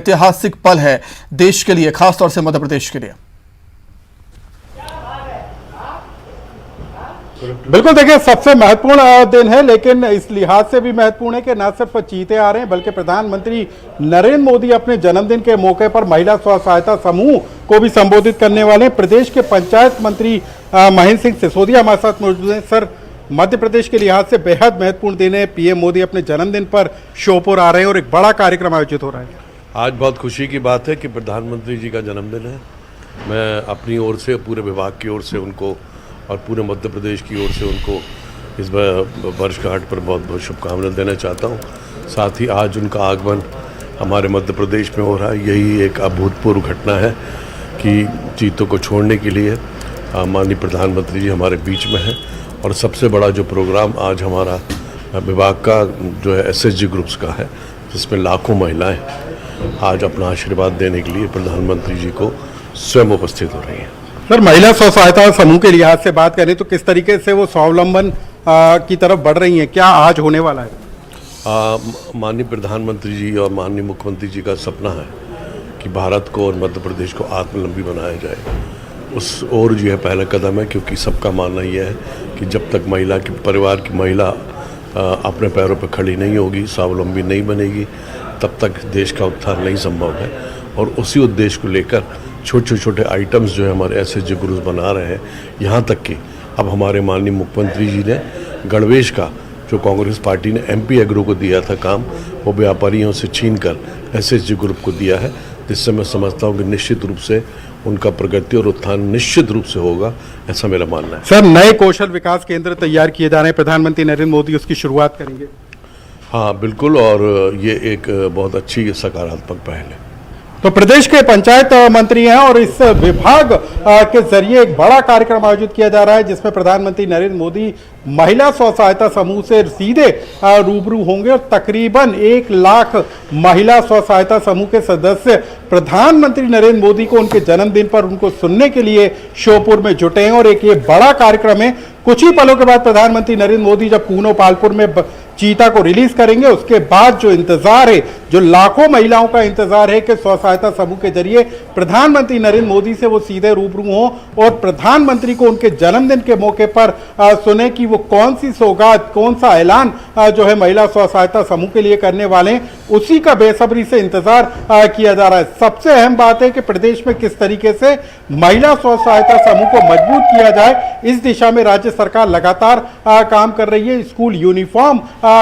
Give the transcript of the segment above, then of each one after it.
ऐतिहासिक पल है देश के लिए, खासतौर से मध्य प्रदेश के लिए। बिल्कुल, देखिए सबसे महत्वपूर्ण दिन है, लेकिन इस लिहाज से भी महत्वपूर्ण है कि न सिर्फ चीते आ रहे हैं बल्कि प्रधानमंत्री नरेंद्र मोदी अपने जन्मदिन के मौके पर महिला स्व सहायता समूह को भी संबोधित करने वाले हैं। प्रदेश के पंचायत मंत्री महेंद्र सिंह सिसोदिया हमारे साथ मौजूद हैं। सर, मध्य प्रदेश के लिहाज से बेहद महत्वपूर्ण दिन है, पीएम मोदी अपने जन्मदिन पर शोपुर आ रहे हैं और एक बड़ा कार्यक्रम आयोजित हो रहा है। आज बहुत खुशी की बात है कि प्रधानमंत्री जी का जन्मदिन है। मैं अपनी ओर से, पूरे विभाग की ओर से उनको और पूरे मध्य प्रदेश की ओर से उनको इस वर्षगांठ पर बहुत बहुत शुभकामनाएं देना चाहता हूं। साथ ही आज उनका आगमन हमारे मध्य प्रदेश में हो रहा है, यही एक अभूतपूर्व घटना है कि चीतों को छोड़ने के लिए माननीय प्रधानमंत्री जी हमारे बीच में हैं। और सबसे बड़ा जो प्रोग्राम आज हमारा विभाग का जो है SHG ग्रुप्स का है, जिसमें लाखों महिलाएँ आज अपना आशीर्वाद देने के लिए प्रधानमंत्री जी को स्वयं उपस्थित हो रही हैं। सर, महिला स्व सहायता समूह के लिहाज से बात करें तो किस तरीके से वो स्वावलंबन की तरफ बढ़ रही हैं, क्या आज होने वाला है? माननीय प्रधानमंत्री जी और माननीय मुख्यमंत्री जी का सपना है कि भारत को और मध्य प्रदेश को आत्मनिर्भर बनाया जाए। उस ओर जो है पहला कदम है, क्योंकि सबका मानना यह है कि जब तक महिला की परिवार की महिला अपने पैरों पर खड़ी नहीं होगी, स्वावलंबी नहीं बनेगी, तब तक देश का उत्थान नहीं संभव है। और उसी उद्देश्य को लेकर छोटे छोटे आइटम्स जो है हमारे SHG ग्रुप्स बना रहे हैं। यहाँ तक कि अब हमारे माननीय मुख्यमंत्री जी ने गणवेश का, जो कांग्रेस पार्टी ने MP एग्रो को दिया था काम, वो व्यापारियों से छीनकर SHG ग्रुप को दिया है, जिससे मैं समझता हूँ कि निश्चित रूप से उनका प्रगति और उत्थान निश्चित रूप से होगा, ऐसा मेरा मानना है। सर, नए कौशल विकास केंद्र तैयार किए जा रहे हैं, प्रधानमंत्री नरेंद्र मोदी उसकी शुरुआत करेंगे। हाँ बिल्कुल, और ये एक बहुत अच्छी सकारात्मक पहल है। तो प्रदेश के पंचायत मंत्री हैं और इस विभाग के जरिए एक बड़ा कार्यक्रम आयोजित किया जा रहा है, जिसमें प्रधानमंत्री नरेंद्र मोदी महिला स्व सहायता समूह से सीधे रूबरू होंगे और तकरीबन 1 लाख महिला स्व सहायता समूह के सदस्य प्रधानमंत्री नरेंद्र मोदी को उनके जन्मदिन पर उनको सुनने के लिए श्योपुर में जुटे हैं। और एक ये बड़ा कार्यक्रम है। कुछ ही पलों के बाद प्रधानमंत्री नरेंद्र मोदी जब कूनो पालपुर में चीता को रिलीज करेंगे, उसके बाद जो इंतजार है, जो लाखों महिलाओं का इंतजार है कि स्व सहायता समूह के जरिए प्रधानमंत्री नरेंद्र मोदी से वो सीधे रूबरू हों और प्रधानमंत्री को उनके जन्मदिन के मौके पर सुने कि वो कौन सी सौगात, कौन सा ऐलान जो है महिला स्व सहायता समूह के लिए करने वाले हैं, उसी का बेसब्री से इंतजार किया जा रहा है। सबसे अहम बात है कि प्रदेश में किस तरीके से महिला स्व सहायता समूह को मजबूत किया जाए, इस दिशा में राज्य सरकार लगातार काम कर रही है। स्कूल यूनिफॉर्म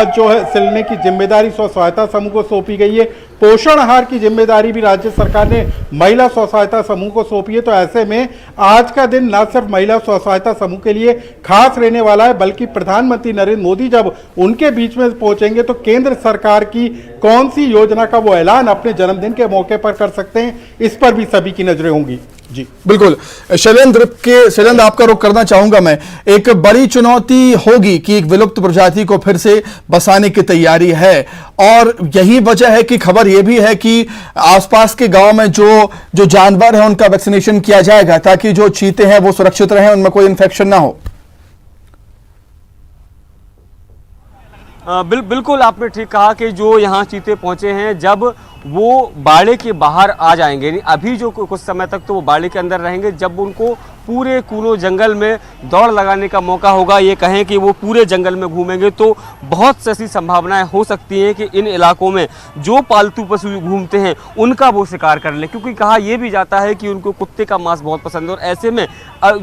जो है सिलने की जिम्मेदारी स्व सहायता समूह को सौंपी गई है। पोषण आहार की जिम्मेदारी भी राज्य सरकार ने महिला स्व सहायता समूह को सौंपी है। तो ऐसे में आज का दिन न सिर्फ महिला स्व सहायता समूह के लिए खास रहने वाला है, बल्कि प्रधानमंत्री नरेंद्र मोदी जब उनके बीच में पहुंचेंगे तो केंद्र सरकार की कौन सी योजना का वो ऐलान अपने जन्मदिन के मौके पर कर सकते हैं, इस पर भी सभी की नजरें होंगी। जी बिल्कुल। शैलेंद्र, आपका रुख करना चाहूंगा मैं। एक बड़ी चुनौती होगी कि एक विलुप्त प्रजाति को फिर से बसाने की तैयारी है, और यही वजह है कि खबर यह भी है कि आसपास के गांव में जो जानवर हैं उनका वैक्सीनेशन किया जाएगा, ताकि जो चीते हैं वो सुरक्षित रहें, उनमें कोई इन्फेक्शन ना हो। बिल्कुल आपने ठीक कहा कि जो यहाँ चीते पहुंचे हैं, जब वो बाड़े के बाहर आ जाएंगे, अभी जो कुछ समय तक तो वो बाड़े के अंदर रहेंगे, जब उनको पूरे कूनो जंगल में दौड़ लगाने का मौका होगा, ये कहें कि वो पूरे जंगल में घूमेंगे, तो बहुत सी ऐसी संभावनाएं हो सकती हैं कि इन इलाकों में जो पालतू पशु घूमते हैं उनका वो शिकार कर ले, क्योंकि कहा यह भी जाता है कि उनको कुत्ते का मांस बहुत पसंद है। और ऐसे में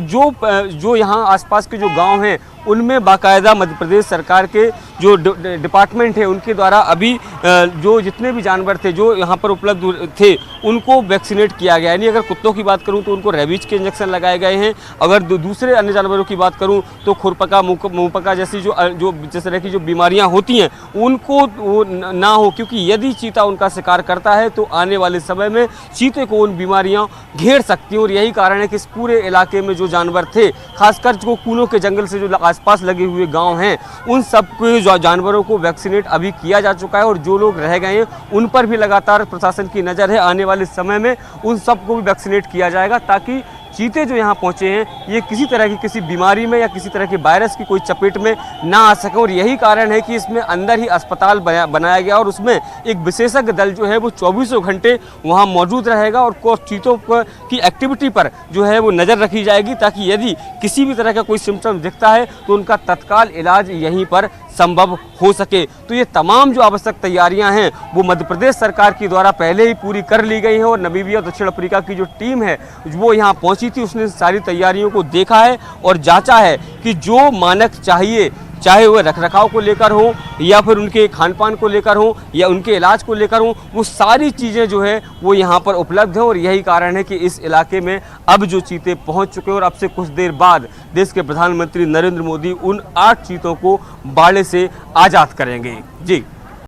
जो यहाँ आसपास के जो गाँव हैं उनमें बाकायदा मध्य प्रदेश सरकार के जो डिपार्टमेंट है उनके द्वारा अभी जो जितने भी जानवर थे जो यहाँ पर उपलब्ध थे उनको वैक्सीनेट किया गया है। यानी अगर कुत्तों की बात करूँ तो उनको रेबीज के इंजेक्शन लगाए गए हैं। अगर दूसरे अन्य जानवरों की बात करूँ तो खुरपका, मुंहपका जैसी जो जिस तरह की जो बीमारियाँ होती हैं उनको वो ना हो, क्योंकि यदि चीता उनका शिकार करता है तो आने वाले समय में चीते को उन बीमारियाँ घेर सकती हैं। और यही कारण है कि इस पूरे इलाके में जो जानवर थे, खासकर जो कूनो के जंगल से जो आसपास लगे हुए गांव हैं, उन सब के जानवरों को वैक्सीनेट अभी किया जा चुका है। और जो लोग रह गए हैं उन पर भी लगातार प्रशासन की नज़र है। आने वाले समय में उन सबको भी वैक्सीनेट किया जाएगा, ताकि चीते जो यहाँ पहुँचे हैं ये किसी तरह की किसी बीमारी में या किसी तरह के वायरस की कोई चपेट में ना आ सकें, और यही कारण है कि इसमें अंदर ही अस्पताल बनाया गया और उसमें एक विशेषज्ञ दल जो है वो 24 घंटे वहाँ मौजूद रहेगा और चीतों की एक्टिविटी पर जो है वो नज़र रखी जाएगी, ताकि यदि किसी भी तरह का कोई सिम्टम दिखता है तो उनका तत्काल इलाज यहीं पर संभव हो सके। तो ये तमाम जो आवश्यक तैयारियां हैं वो मध्य प्रदेश सरकार की द्वारा पहले ही पूरी कर ली गई हैं, और नामीबिया और दक्षिण अफ्रीका की जो टीम है वो यहाँ पहुंची थी, उसने सारी तैयारियों को देखा है और जांचा है कि जो मानक चाहिए, चाहे वह रखरखाव को लेकर हो या फिर उनके खान पान को लेकर हो या उनके इलाज को लेकर हो, वो सारी चीज़ें जो है वो यहाँ पर उपलब्ध हैं। और यही कारण है कि इस इलाके में अब जो चीते पहुँच चुके हैं और अब से कुछ देर बाद देश के प्रधानमंत्री नरेंद्र मोदी उन 8 चीतों को बाड़े से आज़ाद करेंगे। जी।